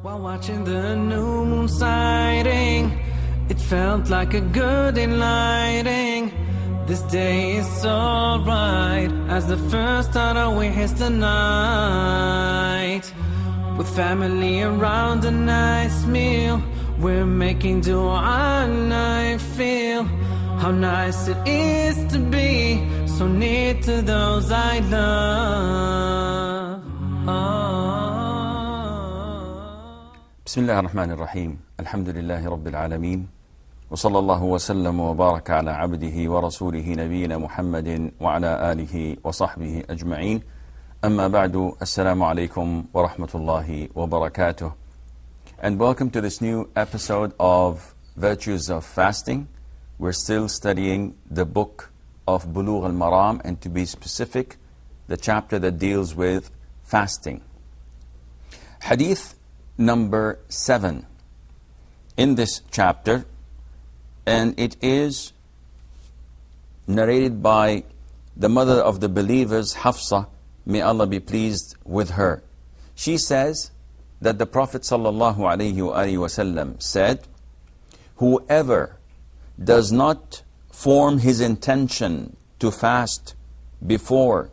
While watching the new moon sighting, it felt like a good enlightening. This day is so bright as the first start of winter's the night. With family around a nice meal, we're making dua and I feel how nice it is to be so near to those I love. بسم الله الرحمن الرحيم. الحمد لله رب العالمين، وصلى الله وسلم وبارك على عبده ورسوله نبينا محمد وعلى آله وصحبه أجمعين. أما بعد، السلام عليكم ورحمة الله وبركاته. And welcome to this new episode of Virtues of Fasting. We're still studying the book of Bulugh Al-Maram, and to be specific, the chapter that deals with fasting. Hadith number 7 in this chapter, and it is narrated by the mother of the believers, Hafsa, may Allah be pleased with her. She says that the Prophet ﷺ said, whoever does not form his intention to fast before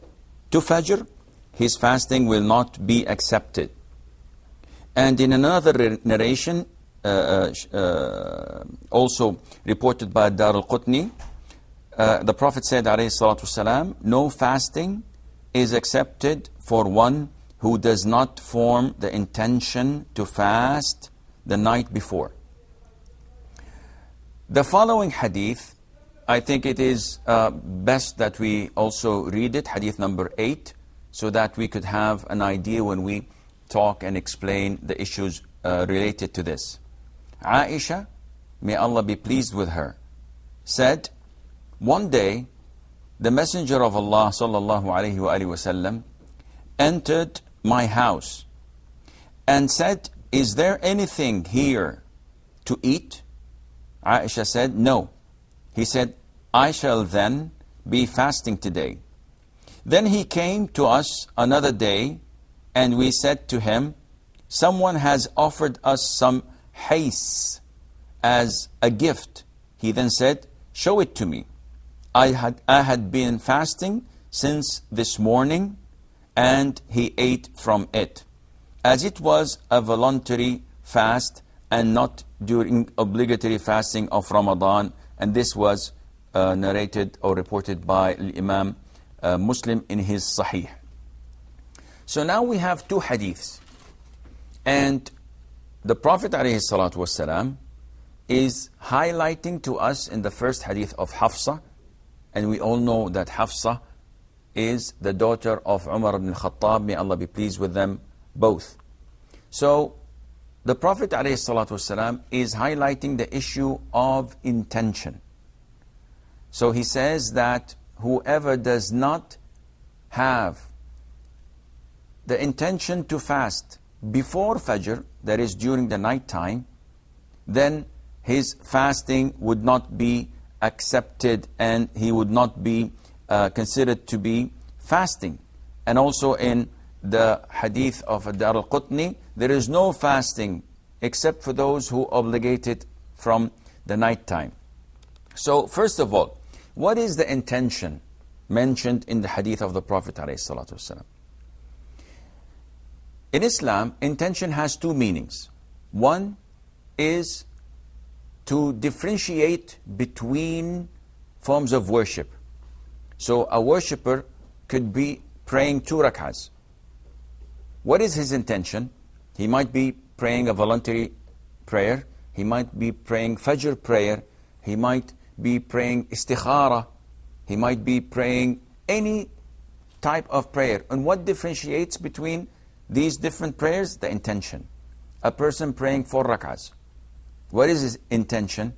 to Fajr, his fasting will not be accepted. And in another narration, also reported by Dar al-Qutni, the Prophet said, ﷺ, no fasting is accepted for one who does not form the intention to fast the night before. The following hadith, I think it is best that we also read it, hadith number 8, so that we could have an idea when we talk and explain the issues related to this. Aisha, may Allah be pleased with her, said, one day the Messenger of Allah sallallahu alaihi wasallam entered my house and said, is there anything here to eat? Aisha said, no. He said, I shall then be fasting today. Then he came to us another day, and we said to him, someone has offered us some hais as a gift. He then said, show it to me. I had been fasting since this morning, and he ate from it, as it was a voluntary fast and not during obligatory fasting of Ramadan. And this was narrated or reported by Imam Muslim in his Sahih. So now we have two hadiths, and the Prophet ﷺ is highlighting to us in the first hadith of Hafsa, and we all know that Hafsa is the daughter of Umar ibn al-Khattab, may Allah be pleased with them both. So the Prophet ﷺ is highlighting the issue of intention. So he says that whoever does not have the intention to fast before Fajr, that is during the night time, then his fasting would not be accepted and he would not be considered to be fasting. And also in the hadith of Dar al-Qutni, there is no fasting except for those who obligated from the night time. So first of all, what is the intention mentioned in the hadith of the Prophet ﷺ? In Islam, intention has two meanings. One is to differentiate between forms of worship. So a worshipper could be praying 2 rak'ahs. What is his intention? He might be praying a voluntary prayer. He might be praying Fajr prayer. He might be praying istikhara. He might be praying any type of prayer. And what differentiates between these different prayers? The intention. A person praying 4 rak'ahs. What is his intention?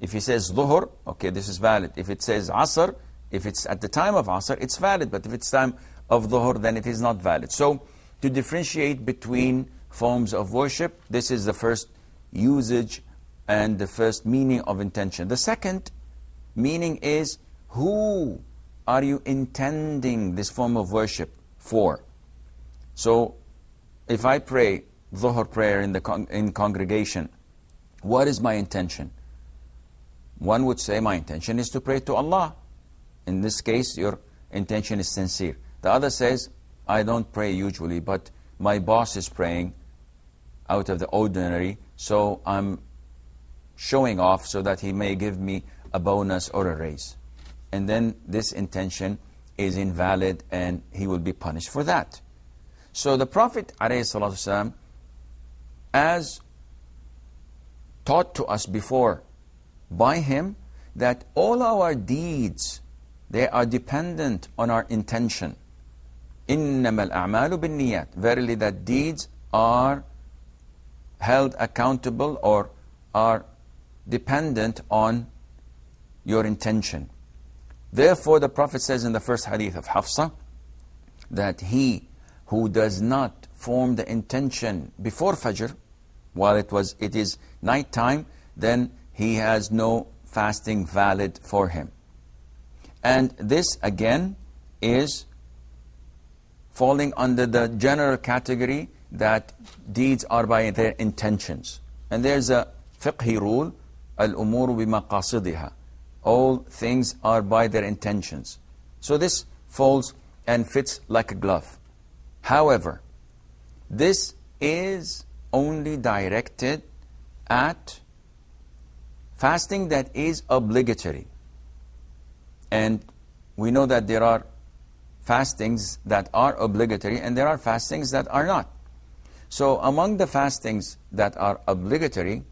If he says Dhuhr, okay, this is valid. If it says Asr, if it's at the time of Asr, it's valid. But if it's time of Dhuhr, then it is not valid. So to differentiate between forms of worship, this is the first usage and the first meaning of intention. The second meaning is, who are you intending this form of worship for? So if I pray Dhuhr prayer in congregation, what is my intention? One would say, my intention is to pray to Allah. In this case, your intention is sincere. The other says, I don't pray usually, but my boss is praying out of the ordinary, so I'm showing off so that he may give me a bonus or a raise. And then this intention is invalid and he will be punished for that. So the Prophet ﷺ, as taught to us before by him, that all our deeds, they are dependent on our intention. إِنَّمَا الْأَعْمَالُ بِالنِّيَّاتِ. Verily that deeds are held accountable or are dependent on your intention. Therefore the Prophet says in the first hadith of Hafsa, that he who does not form the intention before Fajr, while it is night time, then he has no fasting valid for him. And this again is falling under the general category that deeds are by their intentions. And there's a fiqhi rule, al-umuru bimaqasidiha. All things are by their intentions. So this falls and fits like a glove. However, this is only directed at fasting that is obligatory. And we know that there are fastings that are obligatory and there are fastings that are not. So among the fastings that are obligatory,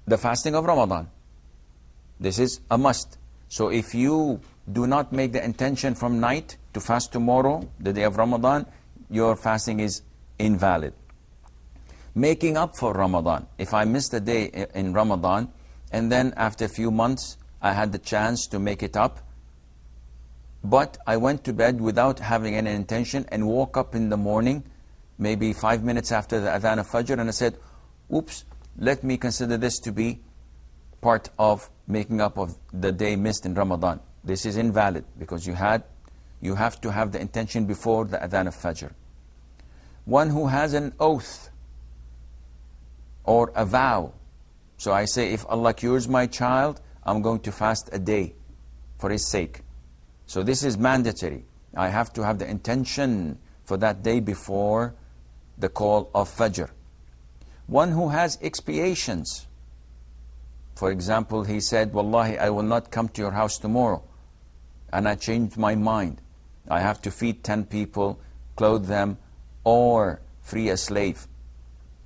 the fasting of Ramadan, this is a must. So if you do not make the intention from night to fast tomorrow, the day of Ramadan, your fasting is invalid. Making up for Ramadan. If I missed a day in Ramadan, and then after a few months, I had the chance to make it up, but I went to bed without having any intention and woke up in the morning, maybe 5 minutes after the adhan of Fajr, and I said, oops, let me consider this to be part of making up of the day missed in Ramadan. This is invalid because you have to have the intention before the adhan of Fajr. One who has an oath or a vow. So I say, if Allah cures my child, I'm going to fast a day for his sake. So this is mandatory. I have to have the intention for that day before the call of Fajr. One who has expiations. For example, he said, Wallahi, I will not come to your house tomorrow. And I changed my mind. I have to feed 10 people, clothe them, or free a slave.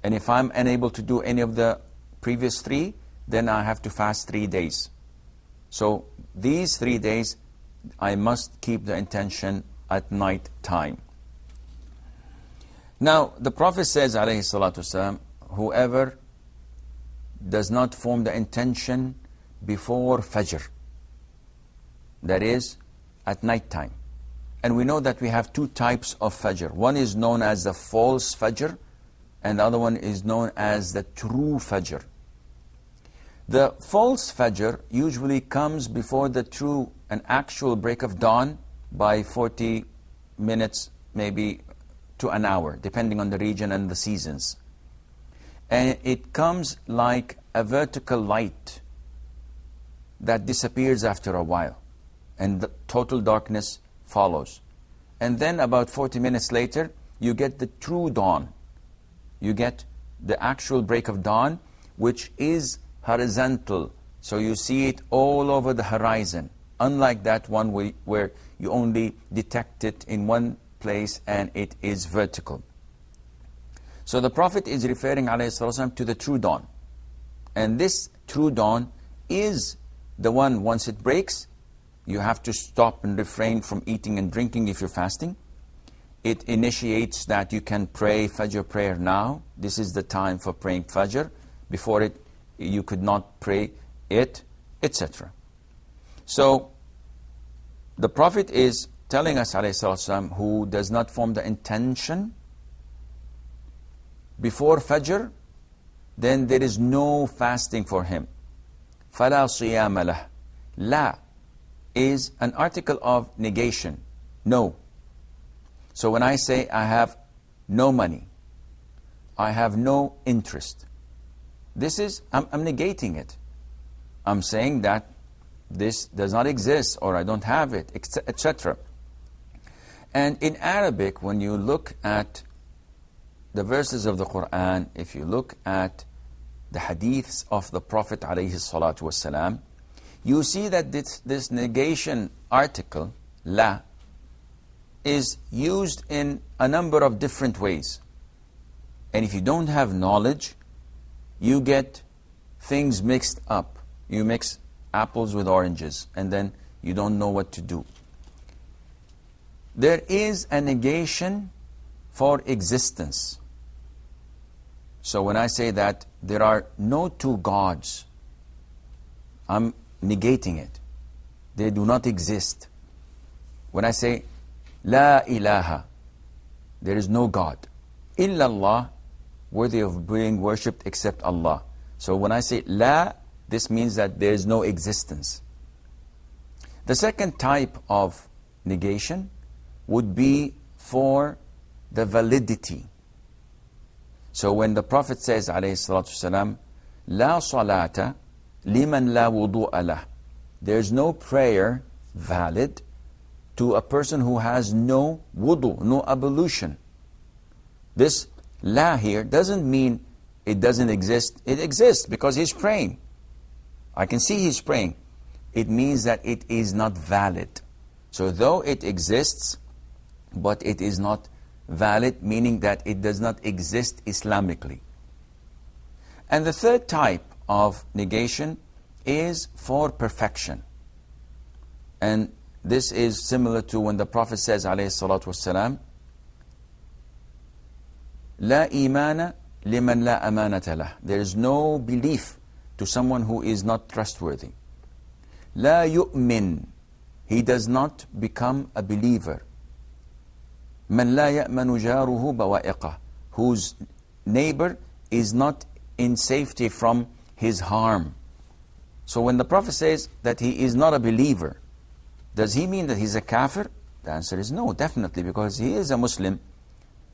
And if I'm unable to do any of the previous 3, then I have to fast 3 days. So these 3 days, I must keep the intention at night time. Now, the Prophet says, alayhi salatu wasalam, whoever does not form the intention before Fajr, that is, at night time. And we know that we have 2 types of Fajr. One is known as the false Fajr, and the other one is known as the true Fajr. The false Fajr usually comes before the true and actual break of dawn by 40 minutes, maybe to an hour, depending on the region and the seasons. And it comes like a vertical light that disappears after a while, and the total darkness follows. And then about 40 minutes later, you get the true dawn. You get the actual break of dawn, which is horizontal. So you see it all over the horizon. Unlike that one where you only detect it in one place and it is vertical. So the Prophet is referring, alayhi salatu, to the true dawn. And this true dawn is the one, once it breaks, you have to stop and refrain from eating and drinking if you're fasting. It initiates that you can pray Fajr prayer now. This is the time for praying Fajr. Before it, you could not pray it, etc. So, the Prophet is telling us, alayhi salatu, who does not form the intention before Fajr, then there is no fasting for him. فَلَا صِيَامَ لَهُ. La is an article of negation. No. So when I say I have no money, I have no interest. This is, I'm negating it. I'm saying that this does not exist, or I don't have it, etc. And in Arabic, when you look at the verses of the Quran, if you look at the hadiths of the Prophet ﷺ, you see that this negation article, la, is used in a number of different ways. And if you don't have knowledge, you get things mixed up. You mix apples with oranges, and then you don't know what to do. There is a negation for existence. So when I say that there are no two gods, I'm negating it. They do not exist. When I say La ilaha, there is no God. Illallah, worthy of being worshipped except Allah. So when I say La, this means that there is no existence. The second type of negation would be for the validity. So when the Prophet says, alayhi salatu wasalam, La salata liman la wudu'a lah, there's no prayer valid to a person who has no wudu, no ablution. This la here doesn't mean it doesn't exist. It exists because he's praying. I can see he's praying. It means that it is not valid. So though it exists, but it is not valid, meaning that it does not exist Islamically. And the third type of negation is for perfection. And this is similar to when the Prophet says, alayhi salatu wasalam, La imana liman la amanata lah. There is no belief to someone who is not trustworthy. La yu'min. He does not become a believer. Man la ya'manu jaruhu bawa'iqah. Whose neighbor is not in safety from his harm. So when the Prophet says that he is not a believer, does he mean that he's a kafir? The answer is no, definitely, because he is a Muslim.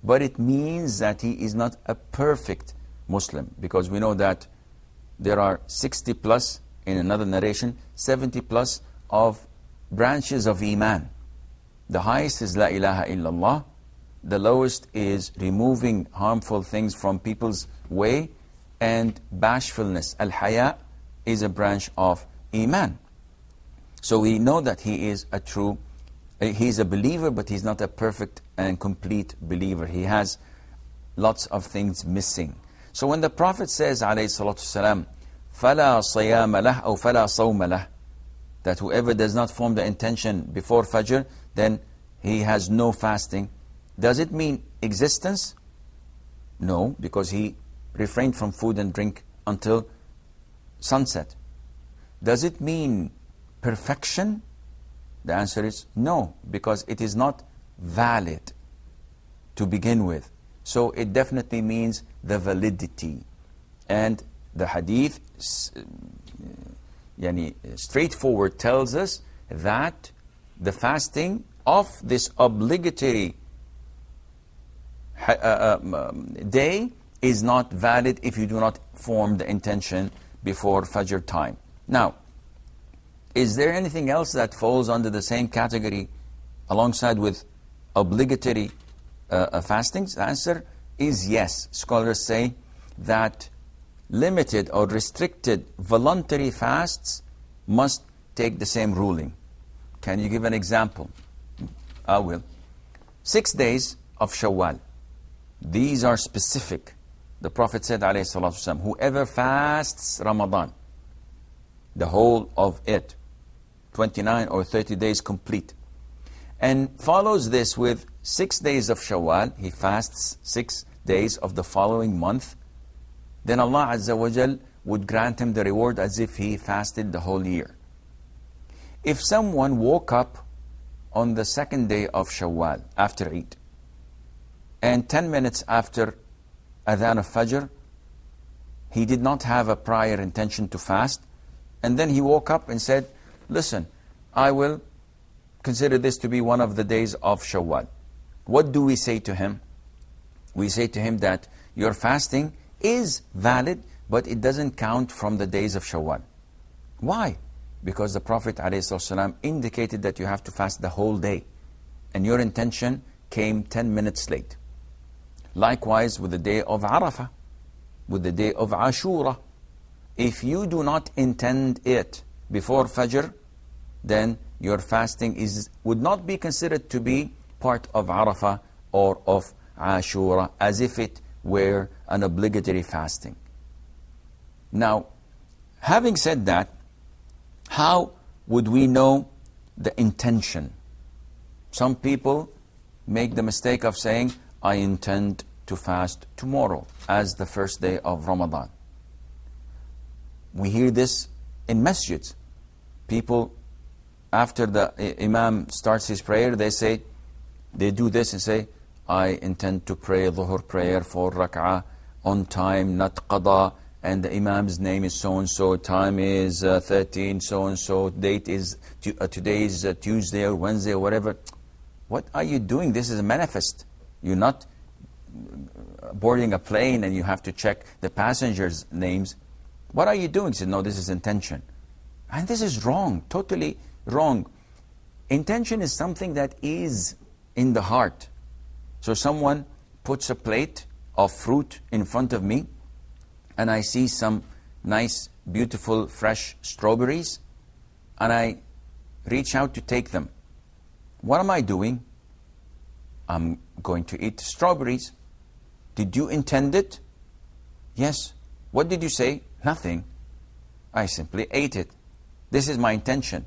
But it means that he is not a perfect Muslim, because we know that there are 60 plus, in another narration, 70 plus of branches of Iman. The highest is La ilaha illallah. The lowest is removing harmful things from people's way. And bashfulness, Al-Haya, is a branch of Iman. So we know that he is a true, he's a believer, but he's not a perfect and complete believer. He has lots of things missing. So when the Prophet says, alayhi salatu wasalam, فَلَا صَيَامَ لَهْ أَوْ فَلَا صَوْمَ لَهْ, that whoever does not form the intention before Fajr, then he has no fasting. Does it mean existence? No, because he refrained from food and drink until sunset. Does it mean perfection? The answer is no, because it is not valid to begin with. So it definitely means the validity. And the hadith straightforward tells us that the fasting of this obligatory day is not valid if you do not form the intention before Fajr time. Now, is there anything else that falls under the same category alongside with obligatory fastings? The answer is yes. Scholars say that limited or restricted voluntary fasts must take the same ruling. Can you give an example? I will. 6 days of Shawwal. These are specific. The Prophet said, alayhi salatu wasalam, whoever fasts Ramadan, the whole of it, 29 or 30 days complete, and follows this with 6 days of Shawwal, he fasts 6 days of the following month, then Allah Azza wa Jal would grant him the reward as if he fasted the whole year. If someone woke up on the 2nd day of Shawwal after Eid, and 10 minutes after Adhan of Fajr, he did not have a prior intention to fast, and then he woke up and said, listen, I will consider this to be one of the days of Shawwal. What do we say to him? We say to him that your fasting is valid, but it doesn't count from the days of Shawwal. Why? Because the Prophet ﷺ indicated that you have to fast the whole day, and your intention came 10 minutes late. Likewise with the day of Arafah, with the day of Ashura. If you do not intend it before Fajr, then your fasting would not be considered to be part of Arafah or of Ashura, as if it were an obligatory fasting. Now, having said that, how would we know the intention? Some people make the mistake of saying, I intend to fast tomorrow as the first day of Ramadan. We hear this in masjids. People, after the Imam starts his prayer, they do this and say, I intend to pray Dhuhr prayer for rak'ah on time, not qada, and the Imam's name is so-and-so, time is 13, so-and-so, date is, today is Tuesday or Wednesday or whatever. What are you doing? This is a manifest. You're not boarding a plane and you have to check the passengers' names. What are you doing? He said, no, this is intention. And this is wrong, totally wrong. Intention is something that is in the heart. So someone puts a plate of fruit in front of me, and I see some nice, beautiful, fresh strawberries, and I reach out to take them. What am I doing? I'm going to eat strawberries. Did you intend it? Yes. What did you say? Nothing. I simply ate it. This is my intention.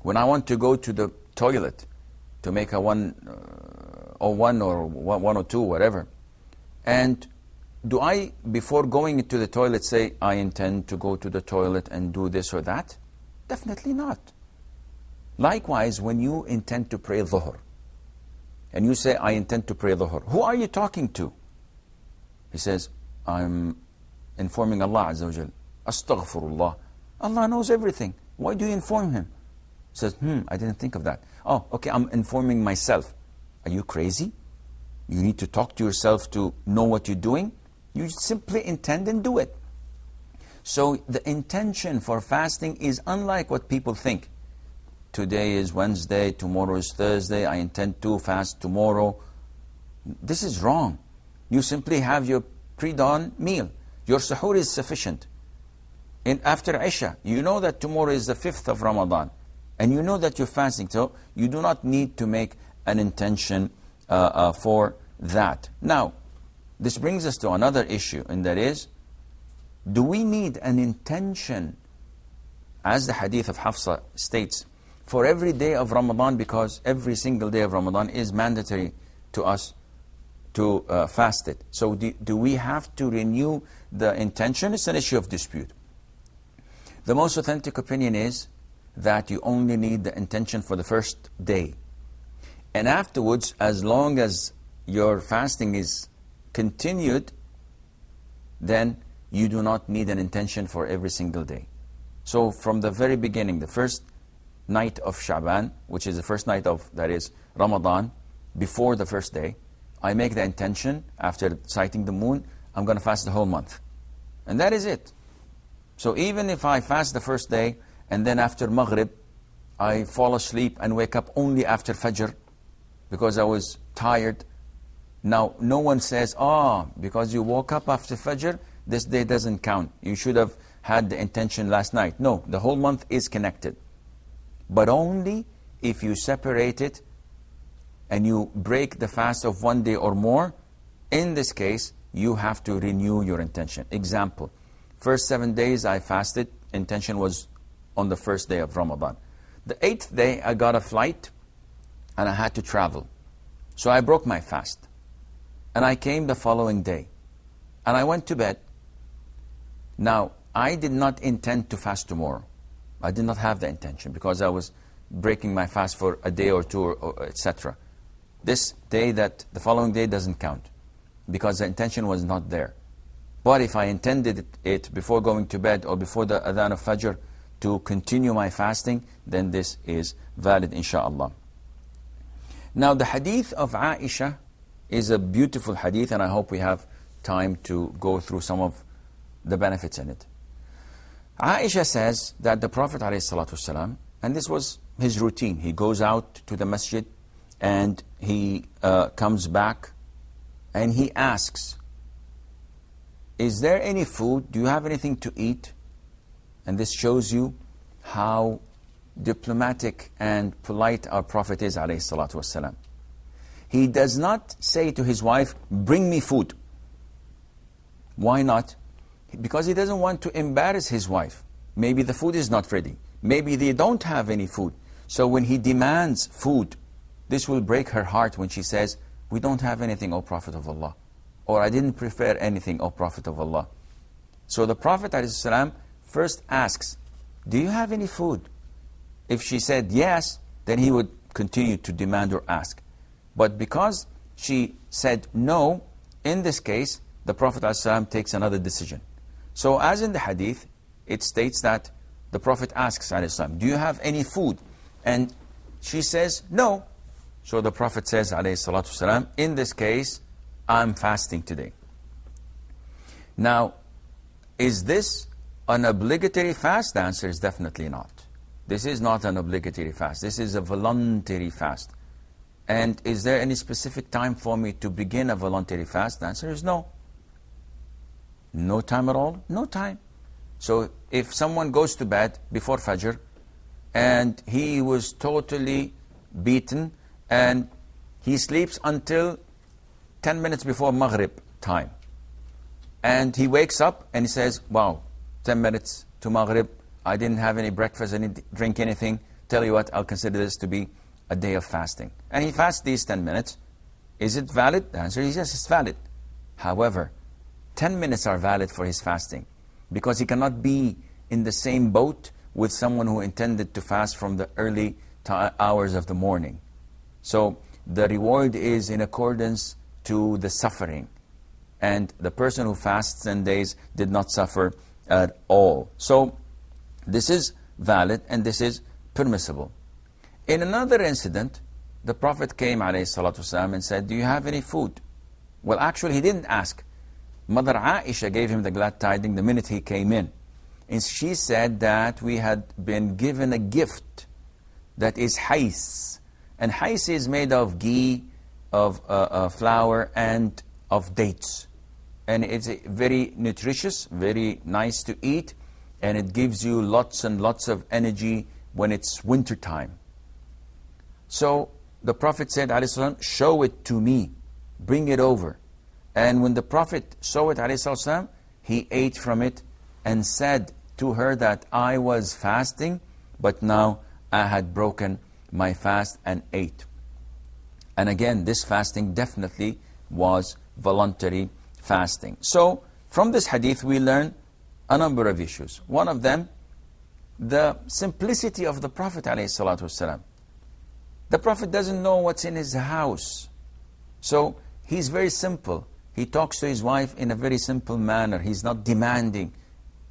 When I want to go to the toilet to make a 101 or 102, whatever, and do I, before going into the toilet, say, I intend to go to the toilet and do this or that? Definitely not. Likewise, when you intend to pray Dhuhr, and you say, I intend to pray Dhuhr, who are you talking to? He says, I'm informing Allah Azza wa Jal. Astaghfirullah. Allah knows everything. Why do you inform Him? He says, I didn't think of that. Oh, okay, I'm informing myself. Are you crazy? You need to talk to yourself to know what you're doing? You simply intend and do it. So the intention for fasting is unlike what people think. Today is Wednesday, tomorrow is Thursday, I intend to fast tomorrow. This is wrong. You simply have your pre-dawn meal. Your suhoor is sufficient. And after Isha, you know that tomorrow is the 5th of Ramadan, and you know that you're fasting, so you do not need to make an intention for that. Now, this brings us to another issue, and that is, do we need an intention, as the hadith of Hafsa states, for every day of Ramadan, because every single day of Ramadan is mandatory to us to fast it. So do we have to renew the intention? It's an issue of dispute. The most authentic opinion is that you only need the intention for the first day. And afterwards, as long as your fasting is continued, then you do not need an intention for every single day. So from the very beginning, the first night of Sha'ban, which is the first night of, that is, Ramadan, before the first day, I make the intention, after sighting the moon, I'm going to fast the whole month. And that is it. So even if I fast the first day, and then after Maghrib, I fall asleep and wake up only after Fajr, because I was tired. Now, no one says, because you woke up after Fajr, this day doesn't count. You should have had the intention last night. No, the whole month is connected. But only if you separate it and you break the fast of one day or more. In this case, you have to renew your intention. Example, first 7 days I fasted, intention was on the first day of Ramadan. The 8th day I got a flight and I had to travel. So I broke my fast. And I came the following day. And I went to bed. Now, I did not intend to fast tomorrow. I did not have the intention because I was breaking my fast for a day or two, or etc. This day, the following day doesn't count because the intention was not there. But if I intended it before going to bed or before the adhan of Fajr to continue my fasting, then this is valid, insha'Allah. Now, the hadith of Aisha is a beautiful hadith, and I hope we have time to go through some of the benefits in it. Aisha says that the Prophet ﷺ, and this was his routine, he goes out to the masjid and he comes back and he asks, is there any food? Do you have anything to eat? And this shows you how diplomatic and polite our Prophet is, ﷺ. He does not say to his wife, bring me food. Why not? Because he doesn't want to embarrass his wife. Maybe the food is not ready. Maybe they don't have any food. So when he demands food, this will break her heart when she says, we don't have anything, O Prophet of Allah. Or I didn't prepare anything, O Prophet of Allah. So the Prophet ﷺ first asks, do you have any food? If she said yes, then he would continue to demand or ask. But because she said no, in this case, the Prophet ﷺ takes another decision. So as in the hadith, it states that the Prophet asks ﷺ, do you have any food? And she says, no. So the Prophet says, ﷺ, in this case, I'm fasting today. Now, is this an obligatory fast? The answer is definitely not. This is not an obligatory fast. This is a voluntary fast. And is there any specific time for me to begin a voluntary fast? The answer is no. No time at all? No time. So if someone goes to bed before Fajr and he was totally beaten and he sleeps until 10 minutes before Maghrib time, and he wakes up and he says, wow, 10 minutes to Maghrib, I didn't have any breakfast, I didn't drink anything, tell you what, I'll consider this to be a day of fasting. And he fasts these 10 minutes. Is it valid? The answer is yes, it's valid. However, 10 minutes are valid for his fasting, because he cannot be in the same boat with someone who intended to fast from the early hours of the morning. So the reward is in accordance to the suffering. And the person who fasts 10 days did not suffer at all. So this is valid and this is permissible. In another incident, the Prophet came ﷺ and said, do you have any food? Well, actually he didn't ask. Mother Aisha gave him the glad tidings the minute he came in. And she said that we had been given a gift that is hais. And hais is made of ghee, of flour, and of dates. And it's very nutritious, very nice to eat, and it gives you lots and lots of energy when it's winter time. So the Prophet said, ﷺ, show it to me, bring it over. And when the Prophet saw it, ﷺ, he ate from it and said to her that I was fasting, but now I had broken my fast and ate. And again, this fasting definitely was voluntary fasting. So from this hadith we learn a number of issues. One of them, the simplicity of the Prophet ﷺ. The Prophet doesn't know what's in his house. So he's very simple. He talks to his wife in a very simple manner. He's not demanding,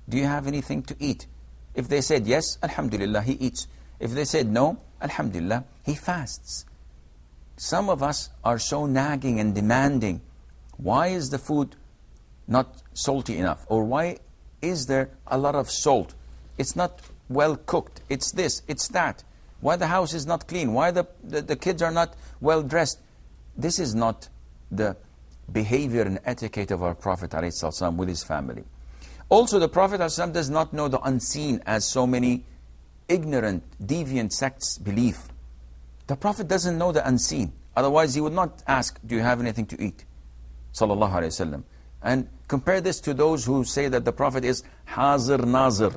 do you have anything to eat? If they said yes, alhamdulillah, he eats. If they said no, alhamdulillah, he fasts. Some of us are so nagging and demanding. Why is the food not salty enough? Or why is there a lot of salt? It's not well cooked. It's this, it's that. Why the house is not clean? Why the kids are not well dressed? This is not the behavior and etiquette of our Prophet ﷺ with his family. Also, the Prophet ﷺ does not know the unseen, as so many ignorant, deviant sects believe. The Prophet doesn't know the unseen. Otherwise, he would not ask, do you have anything to eat? Sallallahu Alaihi Wasallam. And compare this to those who say that the Prophet is Hazir Nazir,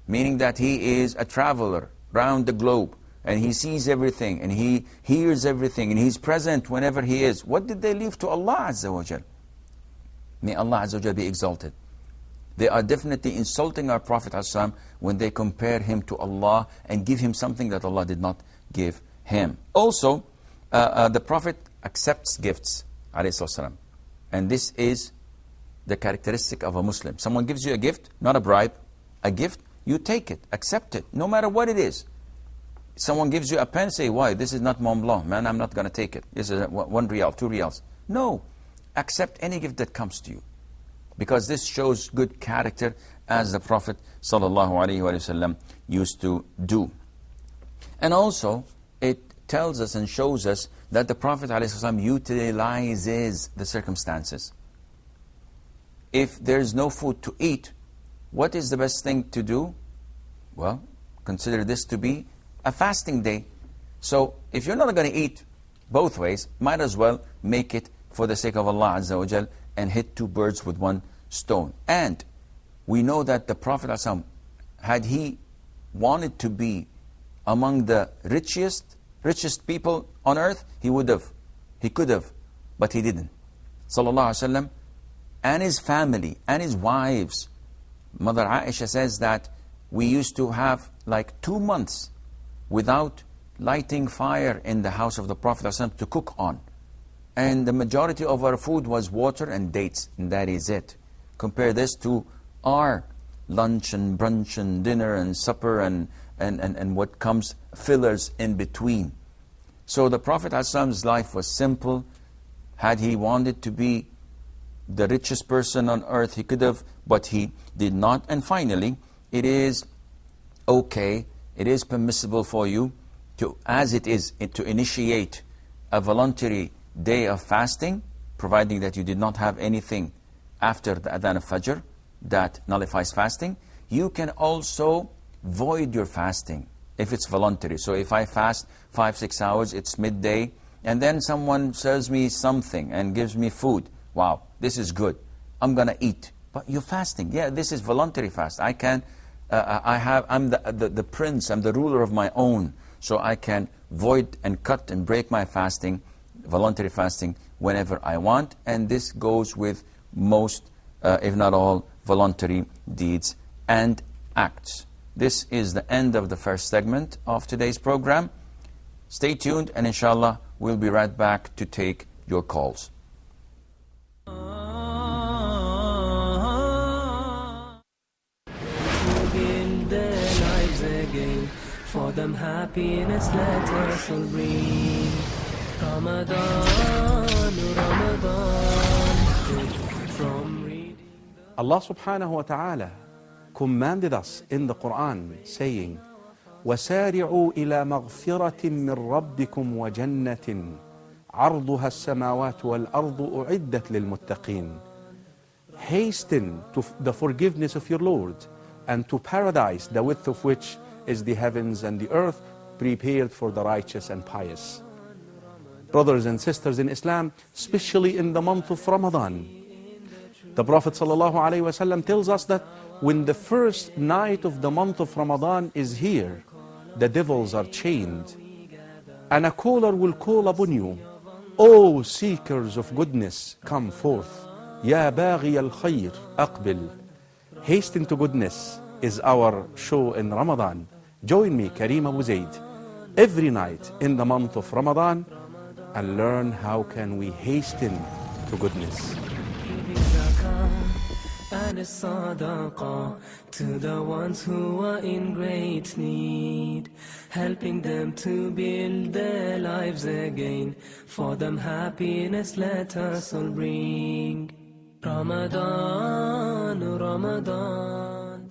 meaning that he is a traveler round the globe, and he sees everything, and he hears everything, and he's present whenever he is. What did they leave to Allah Azza wa Jal? May Allah Azza wa Jal be exalted. They are definitely insulting our Prophet ﷺ when they compare him to Allah and give him something that Allah did not give him. Also, the Prophet accepts gifts, ﷺ. And this is the characteristic of a Muslim. Someone gives you a gift, not a bribe, a gift, you take it, accept it, no matter what it is. Someone gives you a pen, say, why? This is not Mont Blanc. Man, I'm not going to take it. This is 1 riyal, 2 riyals. No. accept any gift that comes to you. Because this shows good character, as the Prophet ﷺ used to do. And also, it tells us and shows us that the Prophet ﷺ utilizes the circumstances. If there's no food to eat, what is the best thing to do? Well, consider this to be a fasting day. So, if you're not going to eat both ways, might as well make it for the sake of Allah Azza wa Jal and hit two birds with one stone. And we know that the Prophet ﷺ, had he wanted to be among the richest people on earth, he would have. He could have, but he didn't. Sallallahu Alaihi Wasallam, and his family, and his wives. Mother Aisha says that we used to have like 2 months without lighting fire in the house of the Prophet ﷺ to cook on. And the majority of our food was water and dates, and that is it. Compare this to our lunch and brunch and dinner and supper and what comes, fillers in between. So the Prophet ﷺ's life was simple. Had he wanted to be the richest person on earth, he could have, but he did not. And finally, it is okay, it is permissible for you to, as it is, to initiate a voluntary day of fasting, providing that you did not have anything after the Adhan of Fajr that nullifies fasting. You can also void your fasting if it's voluntary. So if I fast 5-6 hours, it's midday, and then someone serves me something and gives me food. Wow, this is good. I'm going to eat. But you're fasting. Yeah, this is voluntary fast. I can, I'm the prince, I'm the ruler of my own. So I can void and cut and break my fasting, voluntary fasting, whenever I want. And this goes with most, if not all, voluntary deeds and acts. This is the end of the first segment of today's program. Stay tuned, and inshallah, we'll be right back to take your calls. For them happiness let us all bring. Ramadan, from reading Allah subhanahu wa ta'ala commanded us in the Quran saying, وَسَارِعُوا إِلَى مَغْفِرَةٍ مِّن رَبِّكُمْ وَجَنَّةٍ عَرْضُهَا السَّمَاوَاتُ وَالْأَرْضُ أُعِدَّتْ لِلْمُتَّقِينَ. Hasten to the forgiveness of your Lord and to paradise, the width of which is the heavens and the earth, prepared for the righteous and pious. Brothers and sisters in Islam, especially in the month of Ramadan, the Prophet ﷺ tells us that when the first night of the month of Ramadan is here, the devils are chained, and a caller will call upon you, O seekers of goodness, come forth. Ya baghi al-khayr, aqbil. Hasten to goodness is our show in Ramadan. Join me, Kareem Abu Zaid, every night in the month of Ramadan and learn how can we hasten to goodness. And a sadaqah to the ones who are in great need, helping them to build their lives again. For them happiness let us all bring. Ramadan, Ramadan.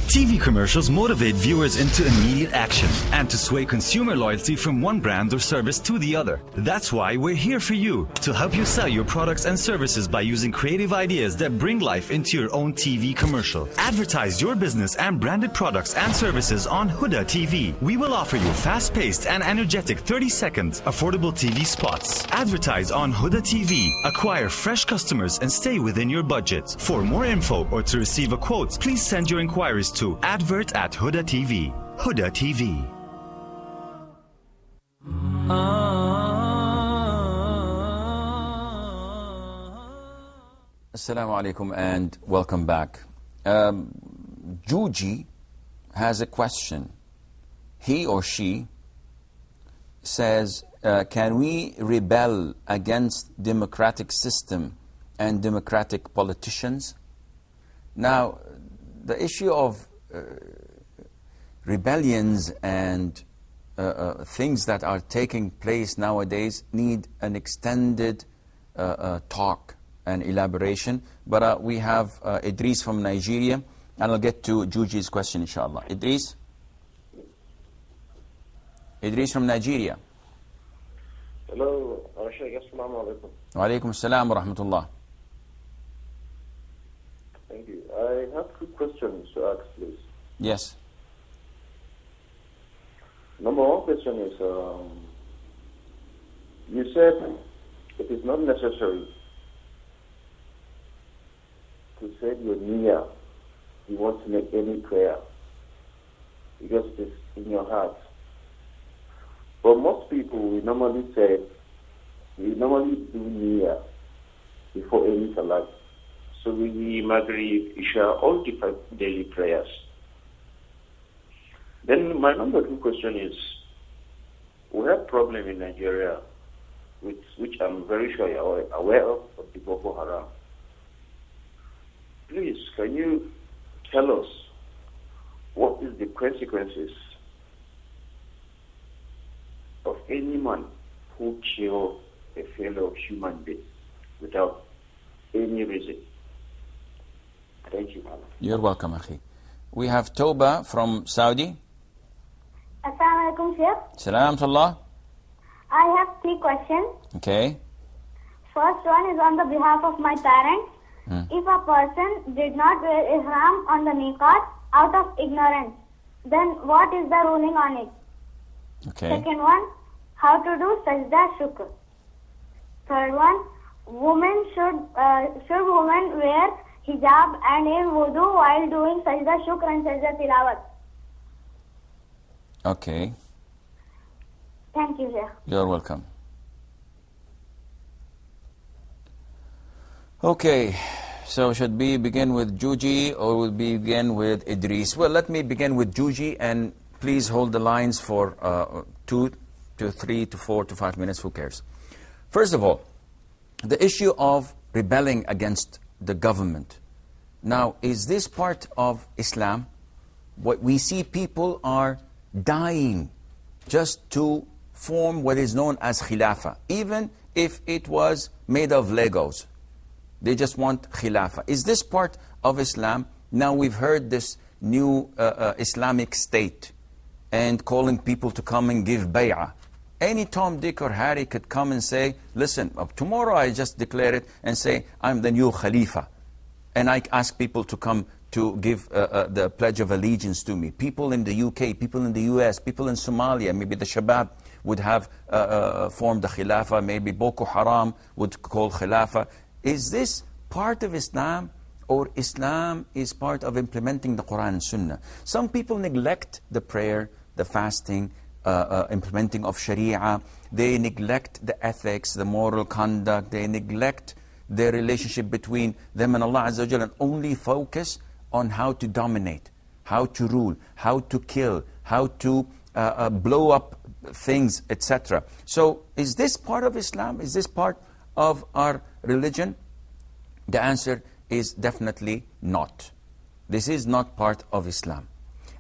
TV commercials motivate viewers into immediate action and to sway consumer loyalty from one brand or service to the other. That's why we're here for you, to help you sell your products and services by using creative ideas that bring life into your own TV commercial. Advertise your business and branded products and services on Huda TV. We will offer you fast-paced and energetic 30-second affordable TV spots. Advertise on Huda TV, acquire fresh customers and stay within your budget. For more info or to receive a quote, please send your inquiries to advert@Huda TV. Huda TV. Assalamu alaikum and welcome back. Juji has a question. He or she says, can we rebel against democratic system and democratic politicians? Now, the issue of rebellions and things that are taking place nowadays need an extended talk an elaboration. But we have Idris from Nigeria, and I'll get to Juji's question, inshallah. Idris? Idris from Nigeria. Hello, Sheikh. Assalamu alaikum. Wa alaikum assalam wa rahmatullah. Thank you. I have two questions to ask, please. Yes. Number one question is, you said it is not necessary to say your niyyah. You want to make any prayer because it is in your heart. But most people, we normally do niyyah before any salat. So we Maghrib, Isha, all different daily prayers. Then my number two question is, we have problem in Nigeria, which I'm very sure you're aware of the Boko Haram. Please, can you tell us what is the consequences of any man who kills a fellow human being without any reason? Thank you, Mala. You're welcome, Akhi. We have Toba from Saudi. Assalamu alaikum, Sheikh. Salam to Allah. I have 3 questions. Okay. First one is on the behalf of my parents. If a person did not wear ihram on the niqab out of ignorance, then what is the ruling on it? Okay. Second one, how to do sajda shukr. Third one, should women wear hijab and in wudu while doing sajda shukr and sajda tilawat? Okay. Thank you, Sheikh. You're welcome. Okay, so should we begin with Juji or will we begin with Idris? Well, let me begin with Juji, and please hold the lines for 2 to 3 to 4 to 5 minutes, who cares? First of all, the issue of rebelling against the government. Now, is this part of Islam? What we see, people are dying just to form what is known as Khilafah, even if it was made of Legos. They just want Khilafah. Is this part of Islam? Now we've heard this new Islamic State and calling people to come and give bay'ah. Any Tom, Dick or Harry could come and say, listen, tomorrow I just declare it and say, I'm the new Khalifa. And I ask people to come to give the Pledge of Allegiance to me. People in the UK, people in the US, people in Somalia, maybe the Shabab would have formed the Khilafah, maybe Boko Haram would call Khilafah. Is this part of Islam, or Islam is part of implementing the Quran and Sunnah? Some people neglect the prayer, the fasting, implementing of Sharia. They neglect the ethics, the moral conduct. They neglect their relationship between them and Allah Azza wa Jalla, and only focus on how to dominate, how to rule, how to kill, how to blow up things, etc. So is this part of Islam? Is this part of our religion? The answer is definitely not. This is not part of Islam.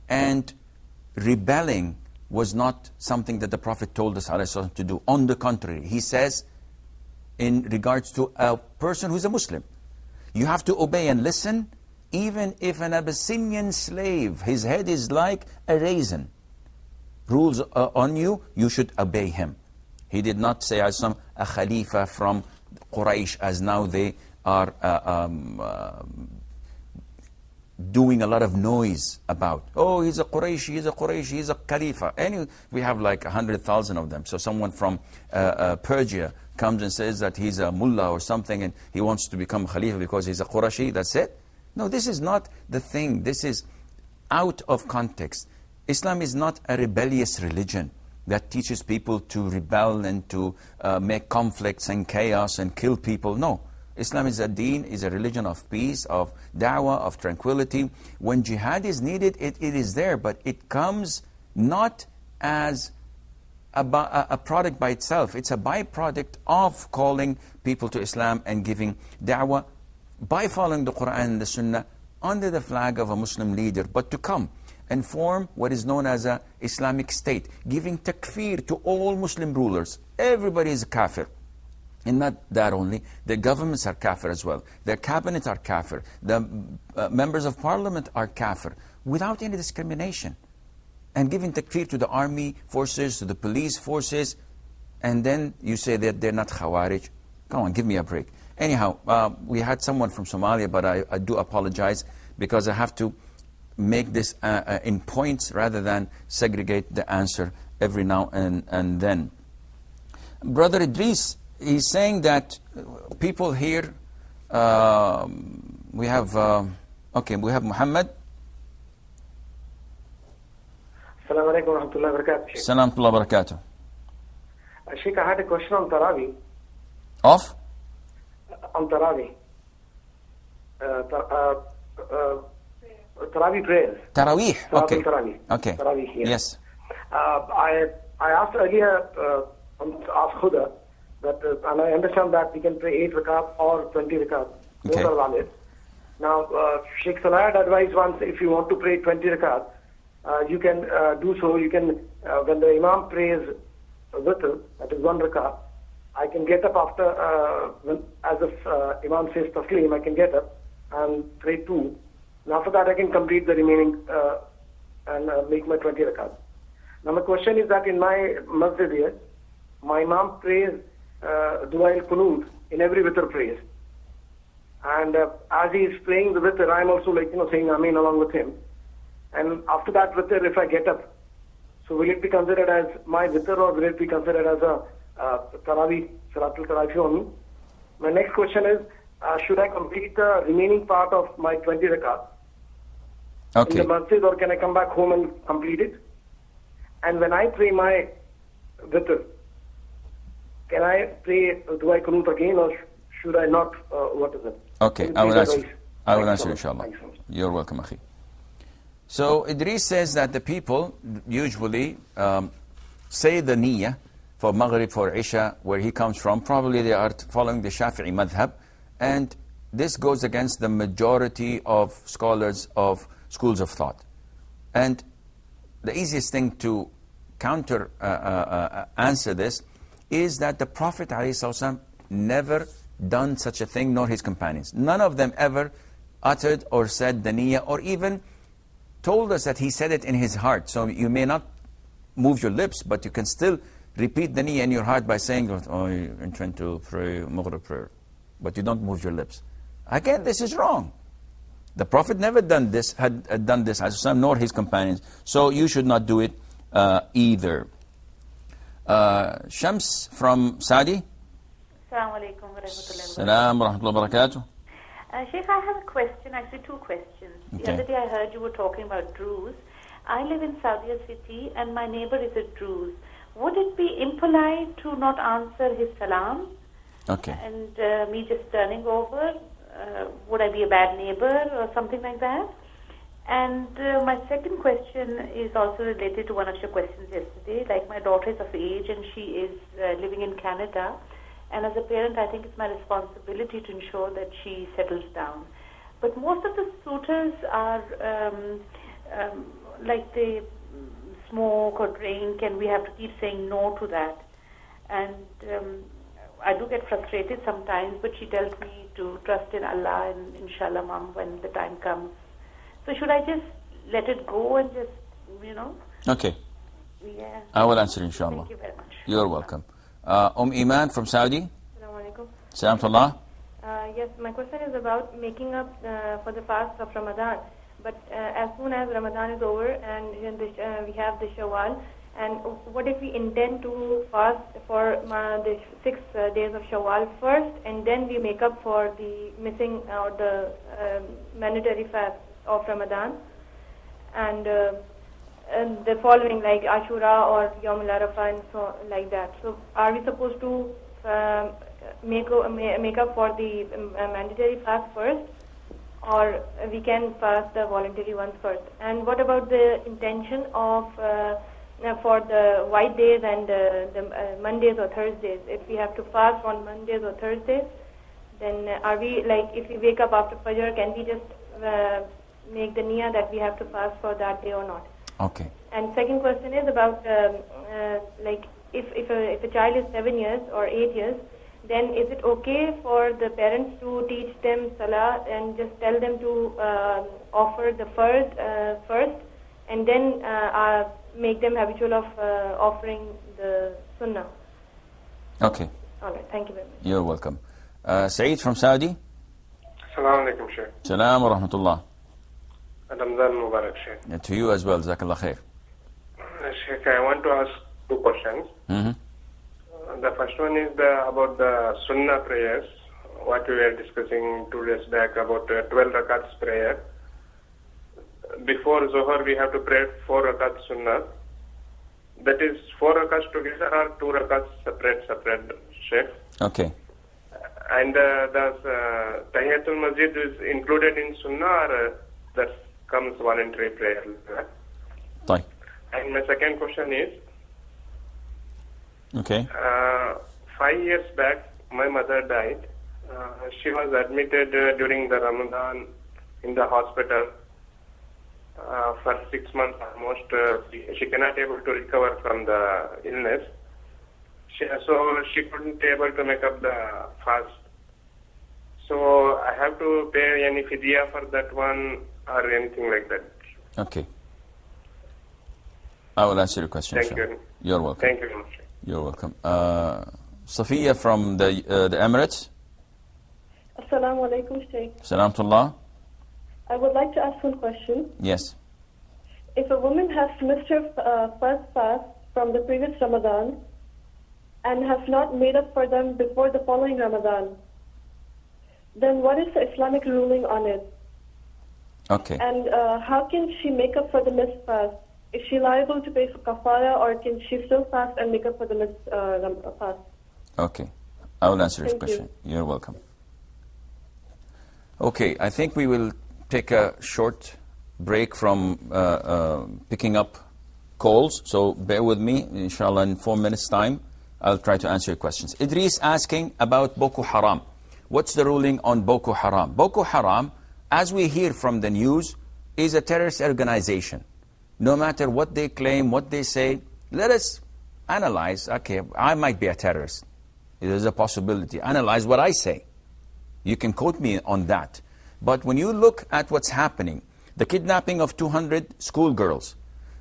And rebelling was not something that the Prophet told us ﷺ to do. On the contrary, he says, in regards to a person who's a Muslim, you have to obey and listen, even if an Abyssinian slave, his head is like a raisin, rules on you, you should obey him. He did not say, a Khalifa from Quraysh, as now they are doing a lot of noise about. Oh, he's a Qurayshi, he's a Qurayshi, he's a Khalifa. We have like 100,000 of them. So someone from Persia comes and says that he's a mullah or something, and he wants to become Khalifa because he's a Qurashi, that's it? No, this is not the thing. This is out of context. Islam is not a rebellious religion that teaches people to rebel and to make conflicts and chaos and kill people. No. Islam is a deen, is a religion of peace, of da'wah, of tranquility. When jihad is needed, it is there, but it comes not as a product by itself. It's a byproduct of calling people to Islam and giving da'wah by following the Quran and the Sunnah under the flag of a Muslim leader, but to come and form what is known as an Islamic State, giving takfir to all Muslim rulers. Everybody is a kafir. And not that only, the governments are kafir as well. Their cabinet are kafir. The members of parliament are kafir, without any discrimination. And giving takfir to the army forces, to the police forces, and then you say that they're not khawarij. Come on, give me a break. Anyhow, we had someone from Somalia, but I do apologize because I have to make this in points rather than segregate the answer every now and then. Brother Idris, he's saying that people here, we have Muhammad. Assalamu alaikum wa rahmatullahi wa barakatuh. Salam wa barakatuh. Sheikh, I had a question on Taraweeh. Off? On Taraweeh. Taraweeh prayers. Taraweeh, okay. Taraweeh. Okay. Taraweeh, Yes. I asked earlier asked Khuda that, and I understand that we can pray 8 rakat or 20 rakat. Both Okay. are valid. Now, Sheikh Salah had advised once, if you want to pray 20 rakat, you can do so. You can, when the Imam prays witr, that is 1 rakat, I can get up after, as if Imam says taslim, I can get up and pray 2. And after that, I can complete the remaining and make my 20 rakat. Now, my question is that in my masjid here, my Imam prays Dua al-Qunut in every witr prayer. And as he is praying the witr, I am also saying Ameen along with him. And after that witr, if I get up, so will it be considered as my witr or will it be considered as a Taraweeh, Salatul Taraweeh only? My next question is, should I complete the remaining part of my 20 rakat in the masjid, or can I come back home and complete it? And when I pray my witr, can I pray Dua al-Qunut again, or should I not? What is it? Okay, I will answer inshallah. You're welcome, Akhi. So Idris says that the people usually say the niyyah for Maghrib, for Isha, where he comes from. Probably they are following the Shafi'i madhab, and this goes against the majority of scholars of schools of thought. And the easiest thing to counter answer this is that the Prophet ﷺ never done such a thing, nor his companions. None of them ever uttered or said the niyyah, or even told us that he said it in his heart. So you may not move your lips, but you can still repeat the niyyah in your heart by saying, oh, you intend to pray Maghrib prayer, but you don't move your lips. Again, this is wrong. The Prophet never done this, had done this, nor his companions. So you should not do it either. Shams from Saudi. Assalamu alaikum wa rahmatullahi wa Salam wa rahmatullahi wa barakatuh. Sheikh, I have a question, actually 2 questions. Okay. The other day I heard you were talking about Druze. I live in Saudi City and my neighbor is a Druze. Would it be impolite to not answer his salam? Okay. And me just turning over? Would I be a bad neighbor or something like that? And my second question is also related to one of your questions yesterday. Like, my daughter is of age and she is living in Canada. And as a parent, I think it's my responsibility to ensure that she settles down. But most of the suitors are like they smoke or drink, and we have to keep saying no to that. And I do get frustrated sometimes, but she tells me to trust in Allah and inshallah, Mom, when the time comes. So should I just let it go and just, Okay. Yeah. I will answer inshallah. Thank you very much. You're welcome. Iman from Saudi. Assalamu alaikum. Salam to Allah. Yes, my question is about making up for the fast of Ramadan. But as soon as Ramadan is over and we have the Shawwal, and what if we intend to fast for the 6 days of Shawwal first, and then we make up for the missing or the mandatory fast of Ramadan, and the following, like Ashura or Yawm al-Arafah and so like that. So are we supposed to make up for the mandatory fast first, or we can fast the voluntary ones first? And what about the intention of for the white days and the Mondays or Thursdays? If we have to fast on Mondays or Thursdays, then are we, like, if we wake up after Fajr, can we just make the niyyah that we have to fast for that day or not? Okay. And second question is about like if a child is 7 years or 8 years, then is it okay for the parents to teach them salah and just tell them to offer the first and then make them habitual of offering the sunnah? Okay. All right, thank you very much. You're welcome. Saeed from Saudi. Assalamu alaikum, Sheikh. Salam wa rahmatullah. Ramzan Mubarak, Sheikh. Yeah, to you as well. Jazakallah khair. Sheikh, I want to ask two questions. The first one is about the Sunnah prayers, what we were discussing 2 days back about 12 rakats prayer. Before Zohar, we have to pray 4 rakats Sunnah. That is 4 rakats together or 2 rakats separate, Sheikh? Okay. And does Tahiyatul Masjid is included in Sunnah or that comes voluntary prayer? طيب. And my second question is, Okay. 5 years back, my mother died. She was admitted during the Ramadan in the hospital for 6 months almost. She cannot able to recover from the illness. So she couldn't able to make up the fast. So I have to pay any fidya for that one or anything like that. Okay. I will answer your question. Thank inshallah. you. You're welcome. Thank you very much. You're welcome. Safiya from the Emirates. Assalamu alaikum, Sheikh. Salamtullah. I would like to ask one question. Yes. If a woman has missed her first fast from the previous Ramadan and has not made up for them before the following Ramadan, then what is the Islamic ruling on it? Okay. And how can she make up for the missed fast? Is she liable to pay for kafara, or can she still fast and make up for the missed fast? Okay. I will answer this Thank question. You're welcome. Okay, I think we will take a short break from picking up calls. So bear with me. Inshallah, in 4 minutes' time, I'll try to answer your questions. Idris asking about Boko Haram. What's the ruling on Boko Haram? Boko Haram, as we hear from the news, is a terrorist organization. No matter what they claim, what they say, let us analyze. Okay, I might be a terrorist. There's a possibility. Analyze what I say. You can quote me on that. But when you look at what's happening, the kidnapping of 200 schoolgirls,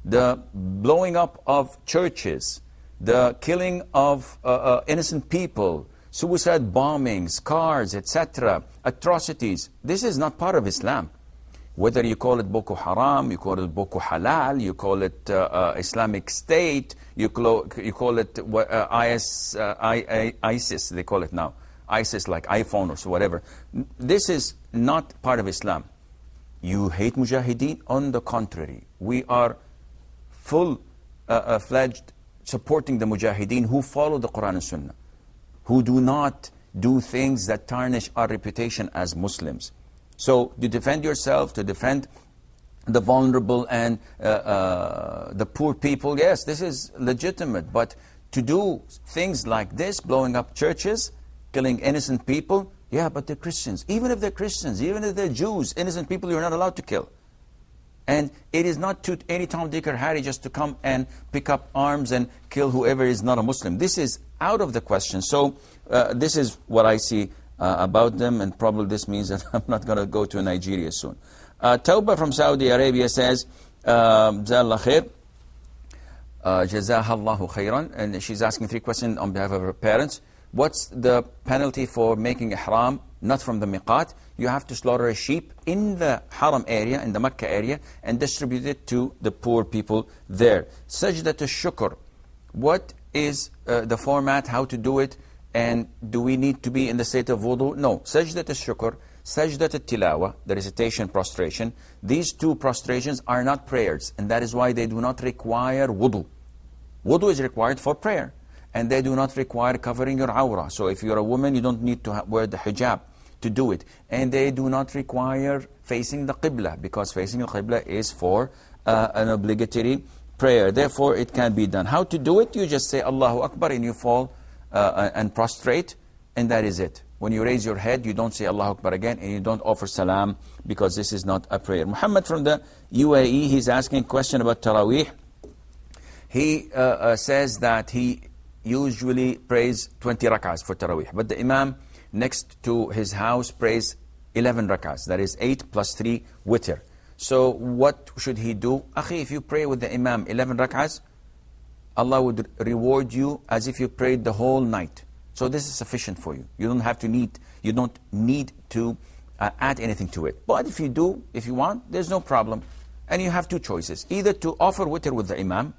the blowing up of churches, the killing of innocent people, suicide bombings, cars, etc., atrocities, this is not part of Islam. Whether you call it Boko Haram, you call it Boko Halal, you call it Islamic State, you call it ISIS, they call it now. ISIS like iPhone or so whatever. This is not part of Islam. You hate Mujahideen? On the contrary. We are full-fledged supporting the Mujahideen who follow the Quran and Sunnah, who do not do things that tarnish our reputation as Muslims. So to defend yourself, to defend the vulnerable and the poor people, yes, this is legitimate. But to do things like this, blowing up churches, killing innocent people, yeah, but they're Christians. Even if they're Christians, even if they're Jews, innocent people you're not allowed to kill. And it is not to any Tom, Dick, or Harry just to come and pick up arms and kill whoever is not a Muslim. This is out of the question. So this is what I see about them, and probably this means that I'm not going to go to Nigeria soon. Tawbah from Saudi Arabia says, Jazakallah khair, Jazahallahu khairan, and she's asking 3 questions on behalf of her parents. What's the penalty for making ihram not from the miqat? You have to slaughter a sheep in the haram area, in the Mecca area, and distribute it to the poor people there. Sajdat al-shukr. What is the format, how to do it, and do we need to be in the state of wudu? No. Sajdat al-shukr, sajdat al-tilawa, the recitation, prostration. These 2 prostrations are not prayers, and that is why they do not require wudu. Wudu is required for prayer, and they do not require covering your awrah. So if you're a woman, you don't need to wear the hijab to do it. And they do not require facing the qibla, because facing the qibla is for an obligatory prayer. Therefore, it can be done. How to do it? You just say Allahu Akbar and you fall and prostrate, and that is it. When you raise your head, you don't say Allahu Akbar again, and you don't offer salam, because this is not a prayer. Muhammad from the UAE, he's asking a question about Taraweeh. He says that he usually prays 20 rak'ahs for Taraweeh. But the Imam next to his house prays 11 rak'ahs. That is 8 plus 3 witr. So what should he do? Akhi, if you pray with the Imam 11 rak'ahs, Allah would reward you as if you prayed the whole night. So this is sufficient for you. You don't need to add anything to it. But if you do, if you want, there's no problem. And you have two choices. Either to offer witr with the Imam,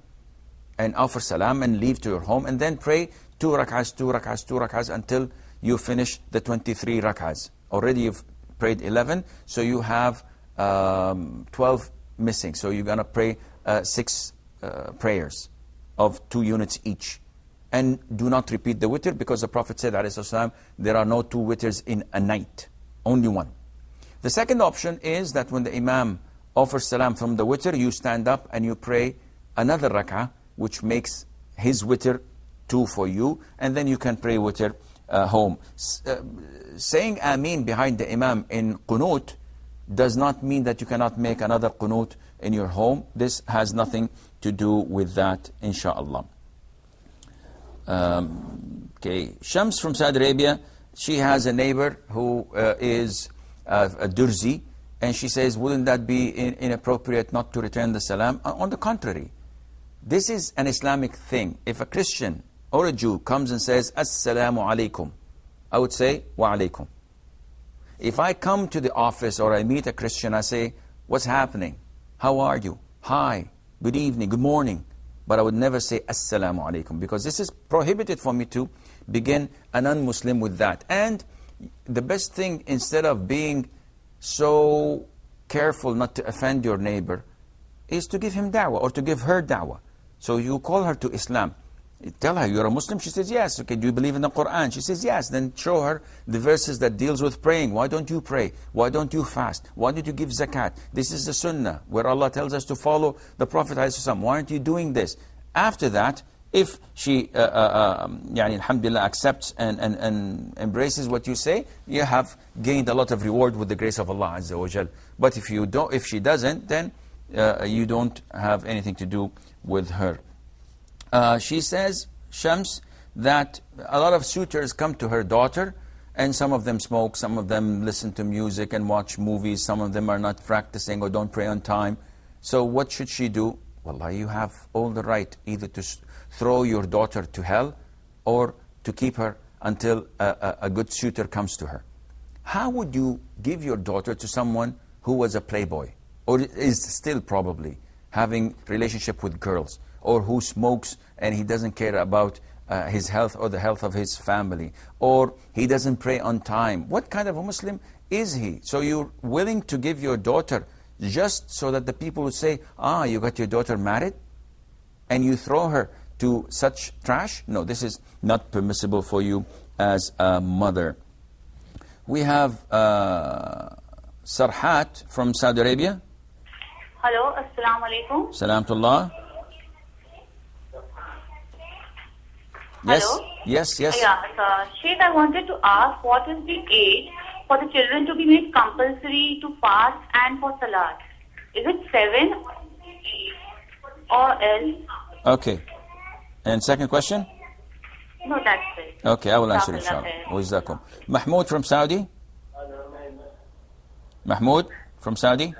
and offer salam and leave to your home, and then pray 2 rak'ahs, 2 rak'ahs, 2 rak'ahs until you finish the 23 rak'ahs. Already you've prayed 11, so you have 12 missing. So you're going to pray 6 prayers of 2 units each. And do not repeat the witr, because the Prophet said, ﷺ, there are no 2 witrs in a night, only one. The second option is that when the Imam offers salam from the witr, you stand up and you pray another rak'ah, which makes his witr 2 for you, and then you can pray witr home. Saying Ameen behind the Imam in qunut does not mean that you cannot make another qunut in your home. This has nothing to do with that, inshaAllah. Okay, Shams from Saudi Arabia, she has a neighbor who is a Durzi, and she says, wouldn't that be inappropriate not to return the salam? On the contrary, this is an Islamic thing. If a Christian or a Jew comes and says, Assalamu alaikum, I would say, Wa alaikum. If I come to the office or I meet a Christian, I say, what's happening? How are you? Hi, good evening, good morning. But I would never say, Assalamu alaikum, because this is prohibited for me to begin a non-Muslim with that. And the best thing, instead of being so careful not to offend your neighbor, is to give him da'wah or to give her da'wah. So you call her to Islam. Tell her, you're a Muslim? She says, yes. Okay, do you believe in the Quran? She says, yes. Then show her the verses that deals with praying. Why don't you pray? Why don't you fast? Why don't you give zakat? This is the sunnah, where Allah tells us to follow the Prophet ﷺ. Why aren't you doing this? After that, if she, alhamdulillah, accepts and embraces what you say, you have gained a lot of reward with the grace of Allah Azza wa Jal. But if she doesn't, then you don't have anything to do with her. She says, Shams, that a lot of suitors come to her daughter, and some of them smoke, some of them listen to music and watch movies, some of them are not practicing or don't pray on time. So what should she do? Wallah, you have all the right either to throw your daughter to hell or to keep her until a good suitor comes to her. How would you give your daughter to someone who was a playboy, or is still probably having relationship with girls, or who smokes and he doesn't care about his health or the health of his family, or he doesn't pray on time? What kind of a Muslim is he? So you're willing to give your daughter just so that the people would say, you got your daughter married, and you throw her to such trash? No, this is not permissible for you as a mother. We have Sarhat from Saudi Arabia. Hello, Assalamu alaikum. Salamtullah. Yes, Hello? yes. Yeah, Sheikh, I wanted to ask, what is the age for the children to be made compulsory to fast and for salat? Is it 7 or else? Okay. And second question? No, that's it. Okay, I will answer inshallah. Wajazakum. Mahmoud from Saudi. Mahmoud from Saudi.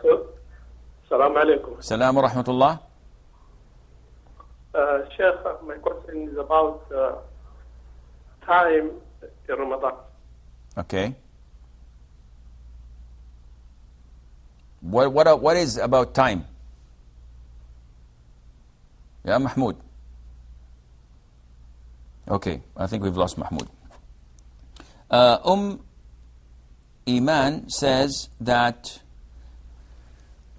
Assalamu alaikum. Assalamu wa rahmatullah. Sheikh, my question is about time in Ramadan. Okay. What is about time? Yeah, Mahmoud. Okay, I think we've lost Mahmoud. Iman says that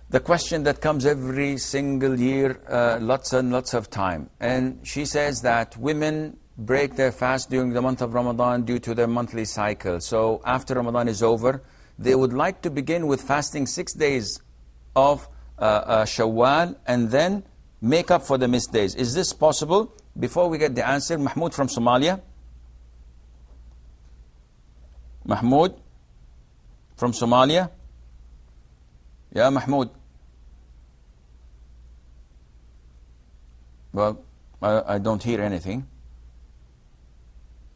the question that comes every single year, lots and lots of time. And she says that women break their fast during the month of Ramadan due to their monthly cycle. So after Ramadan is over, they would like to begin with fasting 6 days of Shawwal and then make up for the missed days. Is this possible? Before we get the answer, Mahmoud from Somalia. Mahmoud from Somalia. Yeah, Mahmoud. Well, I don't hear anything.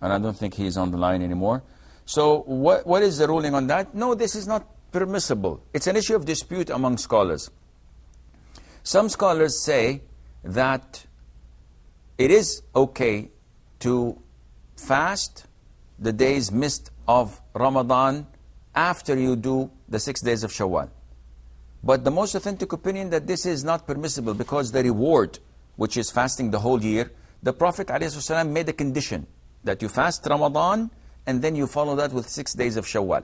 and I don't think he's on the line anymore. So what is the ruling on that? No, this is not permissible. It's an issue of dispute among scholars. Some scholars say that it is okay to fast the days missed of Ramadan after you do the 6 days of Shawwal. But the most authentic opinion that this is not permissible, because the reward, which is fasting the whole year, the Prophet ﷺ made a condition that you fast Ramadan and then you follow that with 6 days of Shawwal.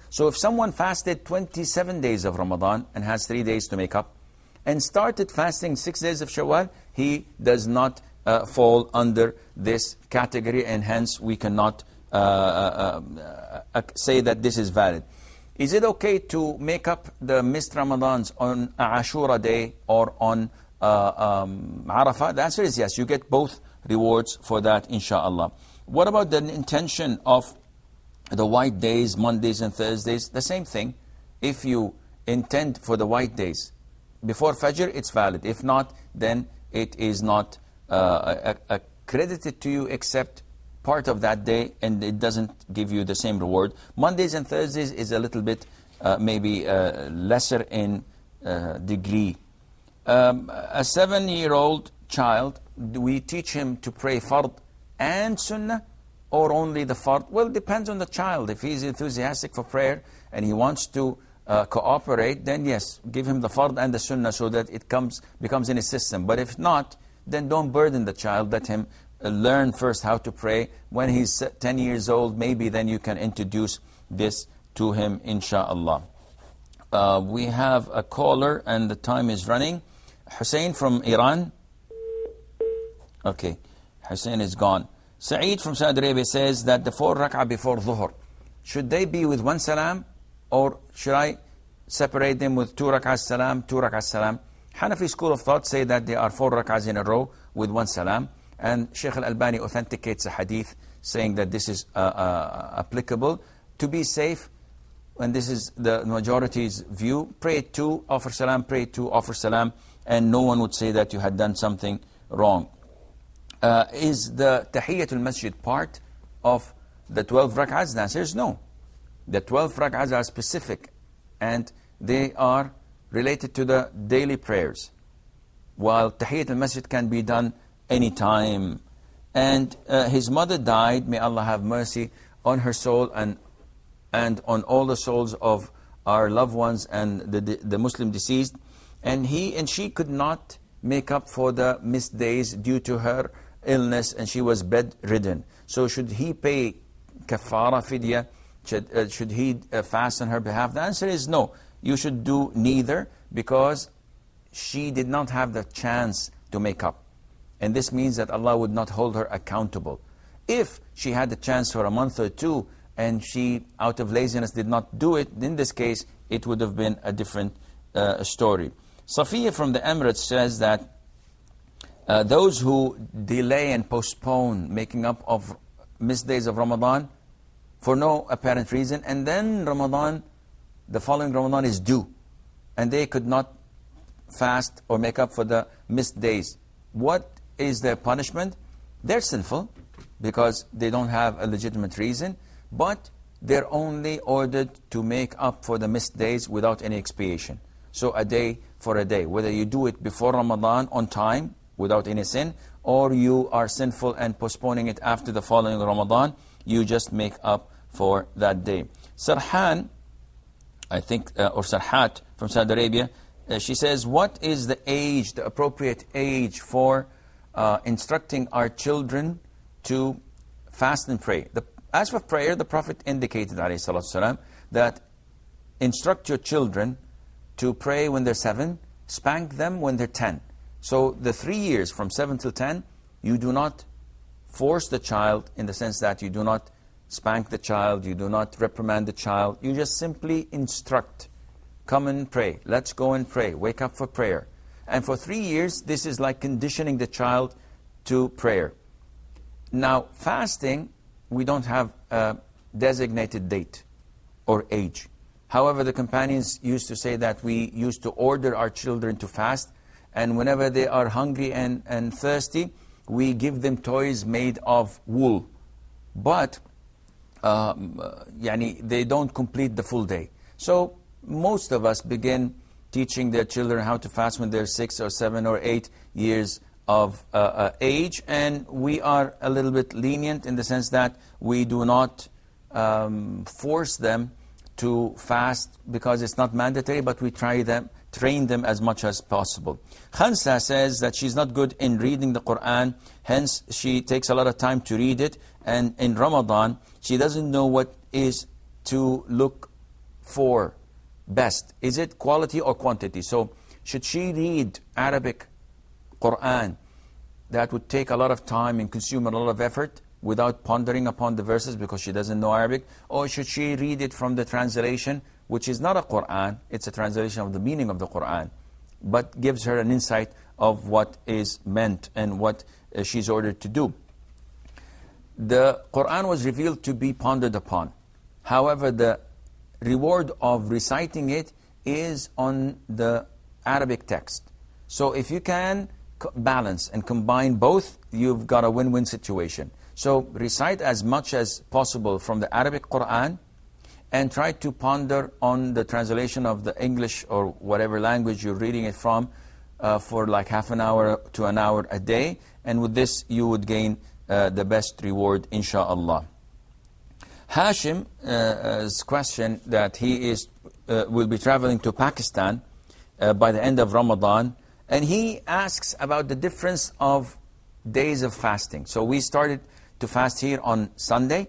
So if someone fasted 27 days of Ramadan and has 3 days to make up, and started fasting 6 days of Shawwal, he does not fall under this category, and hence we cannot say that this is valid. Is it okay to make up the missed Ramadans on Ashura day or on Arafah? The answer is yes. You get both rewards for that, inshallah. What about the intention of the white days, Mondays and Thursdays? The same thing. If you intend for the white days before Fajr, it's valid. If not, then it is not accredited to you except part of that day, and it doesn't give you the same reward. Mondays and Thursdays is a little bit maybe lesser in degree. A 7-year-old child, do we teach him to pray Fard and Sunnah, or only the Fard? Well, it depends on the child. If he's enthusiastic for prayer and he wants to cooperate, then yes, give him the Fard and the Sunnah so that it becomes in his system. But if not, then don't burden the child. Let him learn first how to pray. When he's 10 years old, maybe then you can introduce this to him, inshaAllah. We have a caller and the time is running. Hussein from Iran. Okay, Hussein is gone. Saeed from Saudi Arabia says that the 4 rak'ah before Dhuhr, should they be with 1 salam, or should I separate them with 2 rak'ahs salam, 2 rak'ahs salam? Hanafi school of thought say that they are 4 rak'ahs in a row with 1 salam. And Shaykh Al-Albani authenticates a hadith saying that this is applicable. To be safe, and this is the majority's view, pray 2, offer salam, pray 2, offer salam, and no one would say that you had done something wrong. Is the Tahiyyatul Masjid part of the 12 rak'ahs? The answer is no. The 12 rak'ahs are specific, and they are related to the daily prayers, while Tahiyyatul Masjid can be done anytime. And his mother died, may Allah have mercy on her soul and on all the souls of our loved ones and the Muslim deceased. And she could not make up for the missed days due to her illness, and she was bedridden. So should he pay kafara, fidya? Should he fast on her behalf? The answer is no. You should do neither, because she did not have the chance to make up. And this means that Allah would not hold her accountable. If she had the chance for a month or 2, and she, out of laziness, did not do it, in this case, it would have been a different story. Safiya from the Emirates says that those who delay and postpone making up of missed days of Ramadan for no apparent reason, and then Ramadan, the following Ramadan is due, and they could not fast or make up for the missed days. What is their punishment? They're sinful because they don't have a legitimate reason, but they're only ordered to make up for the missed days without any expiation. So a day for a day, whether you do it before Ramadan on time without any sin, or you are sinful and postponing it after the following Ramadan, you just make up for that day. Sarhan, I think, or Sarhat from Saudi Arabia, she says, what is the age, the appropriate age for instructing our children to fast and pray? As for prayer, the Prophet indicated, ﷺ, that instruct your children to pray when they're 7, spank them when they're 10. So the 3 years, from 7 till 10, you do not force the child, in the sense that you do not spank the child, you do not reprimand the child, you just simply instruct. Come and pray, let's go and pray, wake up for prayer. And for 3 years, this is like conditioning the child to prayer. Now, fasting, we don't have a designated date or age. However, the companions used to say that we used to order our children to fast, and whenever they are hungry and thirsty, we give them toys made of wool. but they don't complete the full day. So most of us begin teaching their children how to fast when they're 6 or 7 or 8 years of age, and we are a little bit lenient in the sense that we do not force them to fast because it's not mandatory, but we train them as much as possible. Khansa says that she's not good in reading the Quran, hence she takes a lot of time to read it, and in Ramadan she doesn't know what is to look for best. Is it quality or quantity? So should she read Arabic Quran that would take a lot of time and consume a lot of effort without pondering upon the verses because she doesn't know Arabic? Or should she read it from the translation, which is not a Quran, it's a translation of the meaning of the Quran, but gives her an insight of what is meant and what she's ordered to do? The Quran was revealed to be pondered upon. However, the reward of reciting it is on the Arabic text. So if you can balance and combine both, you've got a win-win situation. So recite as much as possible from the Arabic Quran and try to ponder on the translation of the English or whatever language you're reading it from for like half an hour to an hour a day, and with this you would gain the best reward, inshaAllah. Hashim's question that he will be traveling to Pakistan by the end of Ramadan, and he asks about the difference of days of fasting. So we started to fast here on Sunday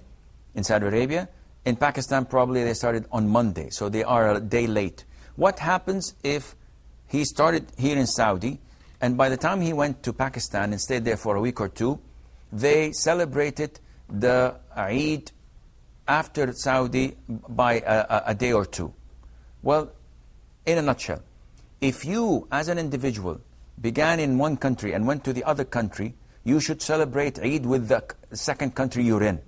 in Saudi Arabia. In Pakistan, probably they started on Monday, so they are a day late. What happens if he started here in Saudi, and by the time he went to Pakistan and stayed there for a week or two, they celebrated the Eid after Saudi by a day or two? Well, in a nutshell, if you as an individual began in one country and went to the other country, you should celebrate Eid with the second country you're in.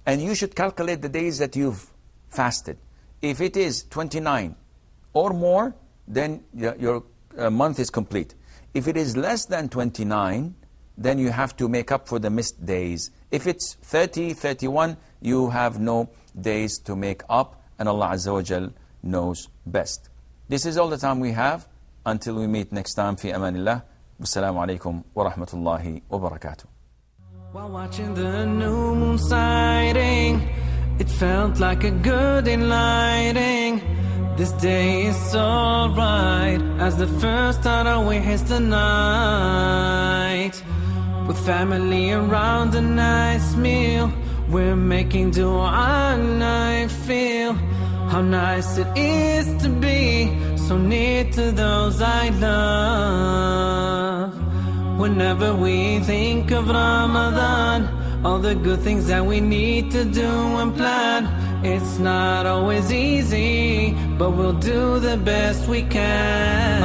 And you should calculate the days that you've fasted. If it is 29 or more, then your month is complete. If it is less than 29, then you have to make up for the missed days. If it's 30, 31, you have no days to make up, and Allah Azza wa Jal knows best. This is all the time we have. Until we meet next time, fi amanillah. Wassalamu alaikum wa rahmatullahi wa barakatuh. While watching the new moon sighting, it felt like a good enlightening. This day is so bright as the first Tarawih is tonight. With family around a nice meal, we're making dua and I feel how nice it is to be so near to those I love. Whenever we think of Ramadan, all the good things that we need to do and plan, it's not always easy, but we'll do the best we can.